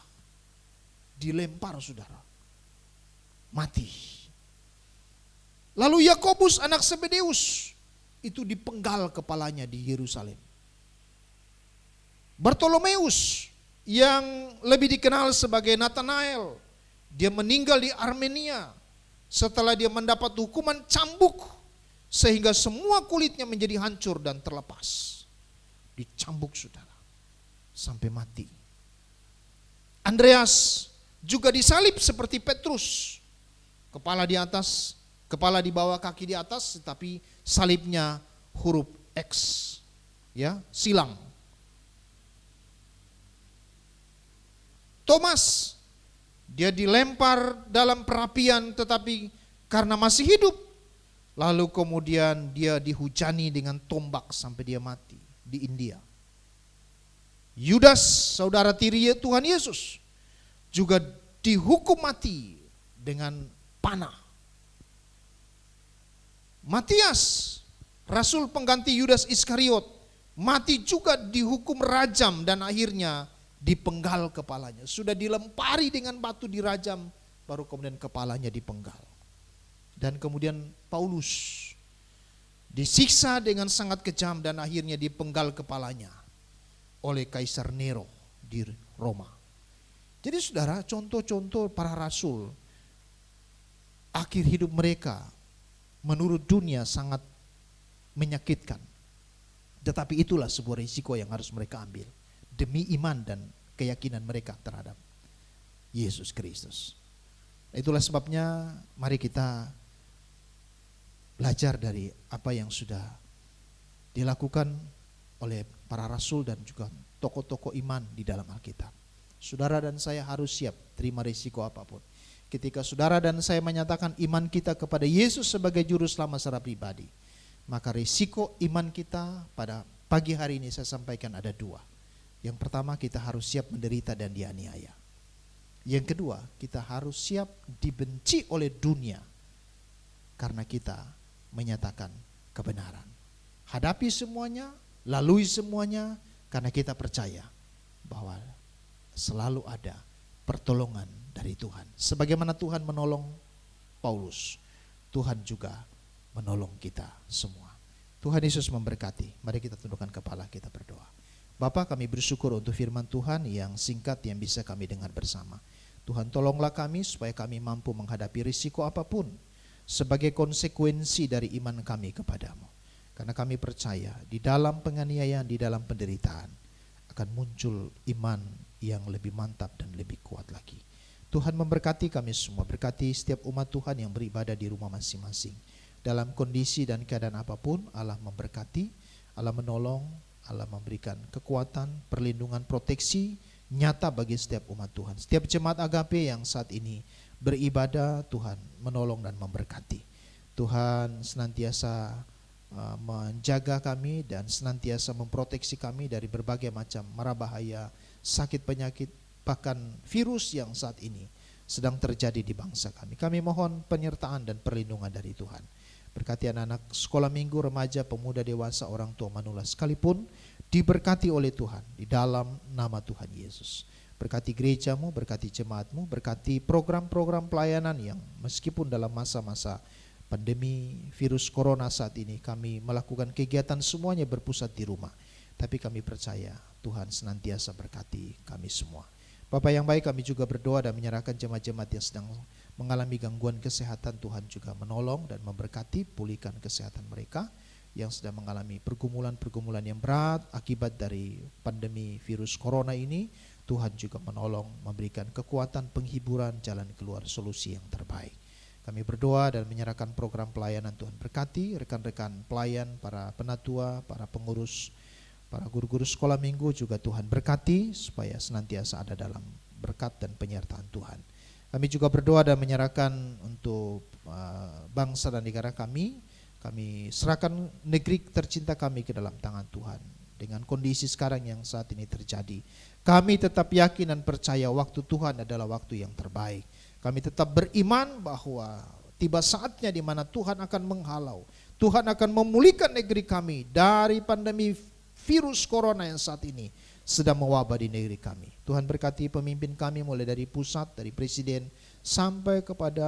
Dilempar, saudara. Mati. Lalu Yakobus anak Zebedeus itu dipenggal kepalanya di Yerusalem. Bartolomeus yang lebih dikenal sebagai Nathanael, Dia meninggal di Armenia setelah dia mendapat hukuman cambuk sehingga semua kulitnya menjadi hancur dan terlepas. Dicambuk saudara sampai mati. Andreas juga disalib seperti Petrus. Kepala di atas, kepala di bawah, kaki di atas, tetapi salibnya huruf X, ya, silang. Thomas, dia dilempar dalam perapian tetapi karena masih hidup, lalu kemudian dia dihujani dengan tombak sampai dia mati di India. Yudas, saudara tiri Tuhan Yesus, juga dihukum mati dengan panah. Matias, rasul pengganti Yudas Iskariot, mati juga dihukum rajam dan akhirnya dipenggal kepalanya. Sudah dilempari dengan batu dirajam, baru kemudian kepalanya dipenggal. Dan kemudian Paulus disiksa dengan sangat kejam dan akhirnya dipenggal kepalanya oleh Kaisar Nero di Roma. Jadi saudara, contoh-contoh para rasul, akhir hidup mereka menurut dunia sangat menyakitkan. Tetapi itulah sebuah risiko yang harus mereka ambil demi iman dan keyakinan mereka terhadap Yesus Kristus. Itulah sebabnya mari kita belajar dari apa yang sudah dilakukan oleh para rasul dan juga tokoh-tokoh iman di dalam Alkitab. Saudara dan saya harus siap terima risiko apapun. Ketika saudara dan saya menyatakan iman kita kepada Yesus sebagai juru selamat secara pribadi, maka risiko iman kita pada pagi hari ini saya sampaikan ada dua. Yang pertama, kita harus siap menderita dan dianiaya. Yang kedua, kita harus siap dibenci oleh dunia karena kita menyatakan kebenaran. Hadapi semuanya, lalui semuanya, karena kita percaya bahwa selalu ada pertolongan dari Tuhan. Sebagaimana Tuhan menolong Paulus, Tuhan juga menolong kita semua. Tuhan Yesus memberkati. Mari kita tundukkan kepala, kita berdoa. Bapa, kami bersyukur untuk firman Tuhan yang singkat yang bisa kami dengar bersama. Tuhan, tolonglah kami supaya kami mampu menghadapi risiko apapun sebagai konsekuensi dari iman kami kepadamu. Karena kami percaya di dalam penganiayaan, di dalam penderitaan akan muncul iman yang lebih mantap dan lebih kuat lagi. Tuhan memberkati kami semua, berkati setiap umat Tuhan yang beribadah di rumah masing-masing. Dalam kondisi dan keadaan apapun, Allah memberkati, Allah menolong, Allah memberikan kekuatan, perlindungan, proteksi nyata bagi setiap umat Tuhan. Setiap jemaat agape yang saat ini beribadah, Tuhan menolong dan memberkati. Tuhan senantiasa menjaga kami dan senantiasa memproteksi kami dari berbagai macam mara bahaya, sakit penyakit, bahkan virus yang saat ini sedang terjadi di bangsa kami. Kami mohon penyertaan dan perlindungan dari Tuhan. Berkati anak-anak sekolah minggu, remaja, pemuda, dewasa, orang tua, manula sekalipun diberkati oleh Tuhan di dalam nama Tuhan Yesus. Berkati gerejamu, berkati jemaatmu, berkati program-program pelayanan yang meskipun dalam masa-masa pandemi virus corona saat ini kami melakukan kegiatan semuanya berpusat di rumah. Tapi kami percaya Tuhan senantiasa berkati kami semua. Bapak yang baik, kami juga berdoa dan menyerahkan jemaat-jemaat yang sedang mengalami gangguan kesehatan. Tuhan juga menolong dan memberkati, pulihkan kesehatan mereka yang sedang mengalami pergumulan-pergumulan yang berat akibat dari pandemi virus corona ini. Tuhan juga menolong, memberikan kekuatan, penghiburan, jalan keluar, solusi yang terbaik. Kami berdoa dan menyerahkan program pelayanan. Tuhan berkati rekan-rekan pelayan, para penatua, para pengurus, para guru-guru sekolah minggu juga Tuhan berkati supaya senantiasa ada dalam berkat dan penyertaan Tuhan. Kami juga berdoa dan menyerahkan untuk bangsa dan negara kami. Kami serahkan negeri tercinta kami ke dalam tangan Tuhan. Dengan kondisi sekarang yang saat ini terjadi, kami tetap yakin dan percaya waktu Tuhan adalah waktu yang terbaik. Kami tetap beriman bahwa tiba saatnya di mana Tuhan akan menghalau, Tuhan akan memulihkan negeri kami dari pandemi virus corona yang saat ini sedang mewabah di negeri kami. Tuhan berkati pemimpin kami mulai dari pusat, dari presiden sampai kepada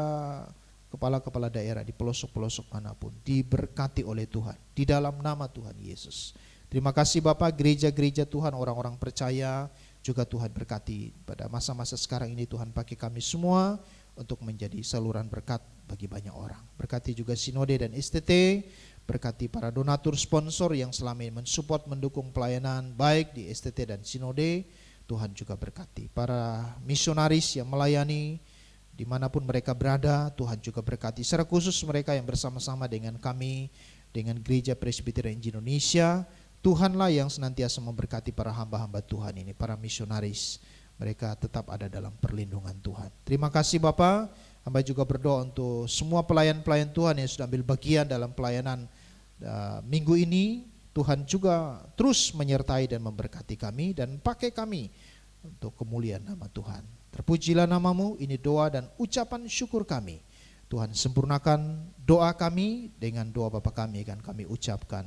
kepala-kepala daerah di pelosok-pelosok manapun, diberkati oleh Tuhan di dalam nama Tuhan Yesus. Terima kasih Bapak, gereja-gereja Tuhan, orang-orang percaya Juga Tuhan berkati pada masa-masa sekarang ini, Tuhan pakai kami semua untuk menjadi saluran berkat bagi banyak orang. Berkati juga Sinode dan STT, berkati para donatur sponsor yang selama ini mensupport, mendukung pelayanan baik di STT dan Sinode. Tuhan juga berkati para misionaris yang melayani dimanapun mereka berada. Tuhan juga berkati secara khusus mereka yang bersama-sama dengan kami, dengan Gereja Presbyterian Indonesia. Tuhanlah yang senantiasa memberkati para hamba-hamba Tuhan ini, para misionaris. Mereka tetap ada dalam perlindungan Tuhan. Terima kasih Bapak. Hamba juga berdoa untuk semua pelayan-pelayan Tuhan yang sudah ambil bagian dalam pelayanan minggu ini. Tuhan juga terus menyertai dan memberkati kami dan pakai kami untuk kemuliaan nama Tuhan. Terpujilah namamu, ini doa dan ucapan syukur kami. Tuhan sempurnakan doa kami dengan doa Bapa kami akan kami ucapkan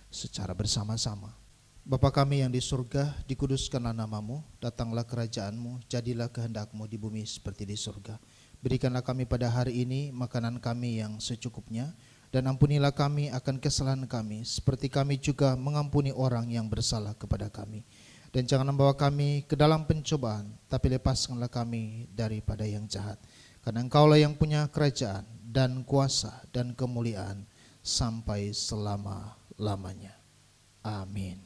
secara bersama-sama. Bapa kami yang di surga, dikuduskanlah namamu, datanglah kerajaanmu, jadilah kehendakmu di bumi seperti di surga. Berikanlah kami pada hari ini makanan kami yang secukupnya, dan ampunilah kami akan kesalahan kami, seperti kami juga mengampuni orang yang bersalah kepada kami. Dan jangan membawa kami ke dalam pencobaan, tapi lepaskanlah kami daripada yang jahat. Karena Engkaulah yang punya kerajaan dan kuasa dan kemuliaan sampai selama-lamanya. Amin.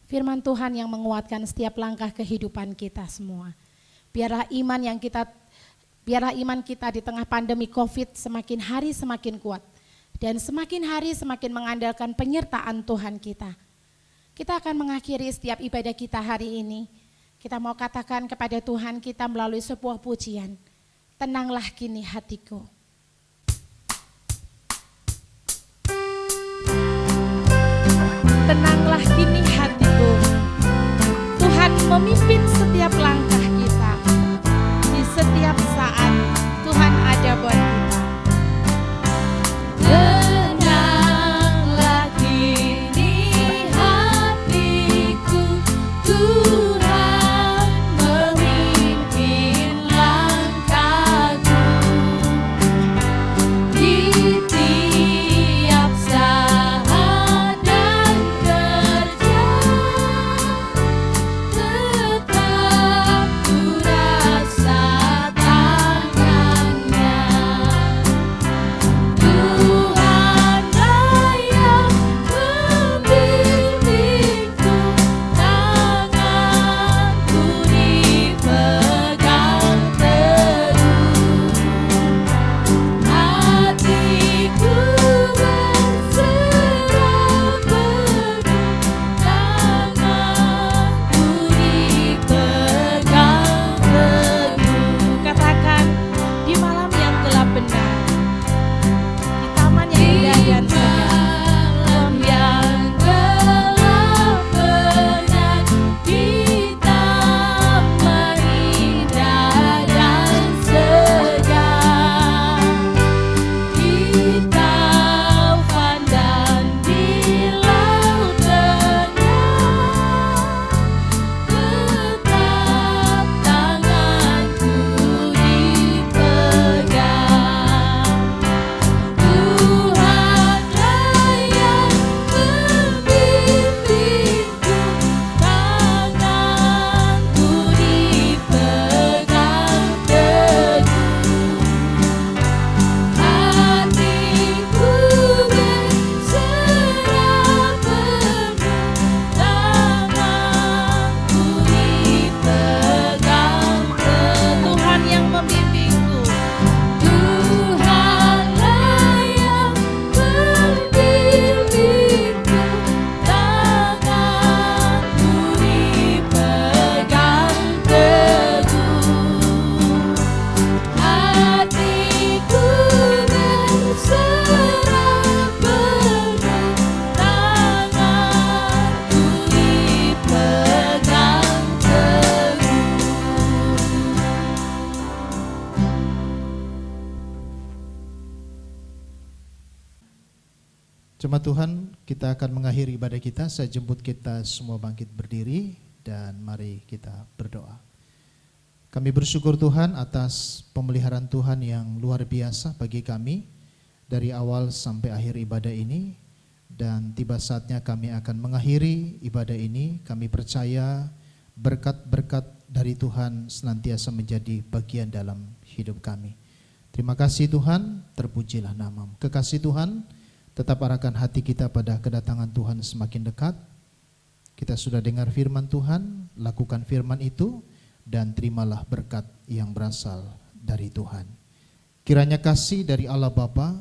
Firman Tuhan yang menguatkan setiap langkah kehidupan kita semua. Biarlah iman kita di tengah pandemi COVID semakin hari semakin kuat. Dan semakin hari semakin mengandalkan penyertaan Tuhan kita. Kita akan mengakhiri setiap ibadah kita hari ini. Kita mau katakan kepada Tuhan kita melalui sebuah pujian. Tenanglah kini hatiku. Tenanglah kini hatiku. Tuhan memimpin setiap langkah kita. Di setiap saat Tuhan ada buat kita. Tenanglah kini hatiku, Tuhan memimpin langkahku. Di tiap saat dan kerja, tetap ku rasa tangannya. Tuhanlah yang membimbingku, tanganku dipegang teguh. Hatiku berserah penuh, tanganku dipegang teguh. Katakan di malam yang gelap benar. Di taman yang indah dan segar. Malam yang gelap benar, di taman indah dan segar, di taufan dan di laut tengah, tetap tanganku dipegang. Tuhanlah yang membimbingku, tanganku dipegang teguh. Hatiku berserah penuh, tanganku dipegang teguh. Tuhan yang membimbingku. Tuhanlah yang membimbingku, tanganku dipegang teguh. Hatiku berserah penuh, tanganku dipegang teguh. Jemaat Tuhan, kita akan mengakhiri ibadah kita. Saya jemput kita semua bangkit berdiri dan mari kita berdoa. Kami bersyukur Tuhan atas pemeliharaan Tuhan yang luar biasa bagi kami dari awal sampai akhir ibadah ini. Dan tiba saatnya kami akan mengakhiri ibadah ini. Kami percaya berkat-berkat dari Tuhan senantiasa menjadi bagian dalam hidup kami. Terima kasih Tuhan, terpujilah nama-Mu. Kekasih Tuhan, tetap arahkan hati kita pada kedatangan Tuhan semakin dekat. Kita sudah dengar firman Tuhan, lakukan firman itu, dan terimalah berkat yang berasal dari Tuhan. Kiranya kasih dari Allah Bapa,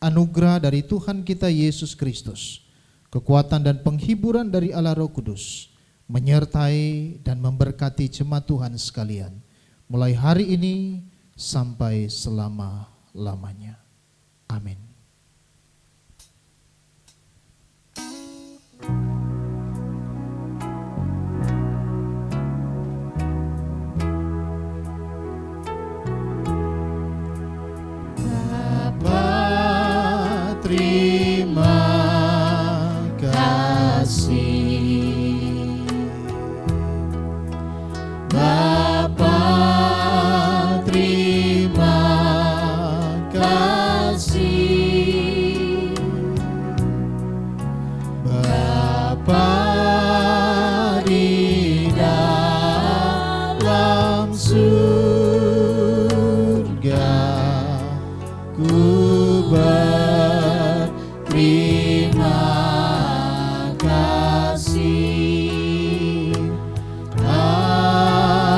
anugerah dari Tuhan kita Yesus Kristus, kekuatan dan penghiburan dari Allah Roh Kudus, menyertai dan memberkati jemaat Tuhan sekalian, mulai hari ini sampai selama-lamanya. Amin. Terima kasih Bapa, terima kasih Bapa di dalam surga, ku terima kasih. Amin.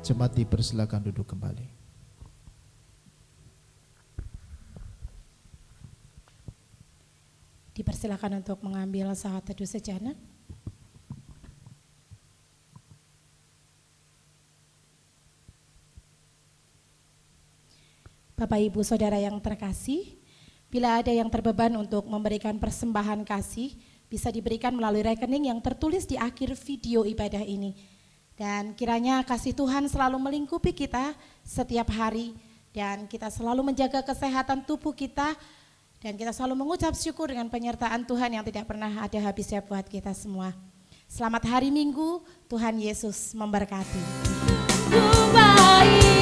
Jemaat dipersilakan duduk kembali. Dipersilakan untuk mengambil saat teduh sejenak. Bapak Ibu Saudara yang terkasih, bila ada yang terbeban untuk memberikan persembahan kasih, bisa diberikan melalui rekening yang tertulis di akhir video ibadah ini. Dan kiranya kasih Tuhan selalu melingkupi kita setiap hari, dan kita selalu menjaga kesehatan tubuh kita, dan kita selalu mengucap syukur dengan penyertaan Tuhan yang tidak pernah ada habisnya buat kita semua. Selamat hari Minggu, Tuhan Yesus memberkati. Ku baik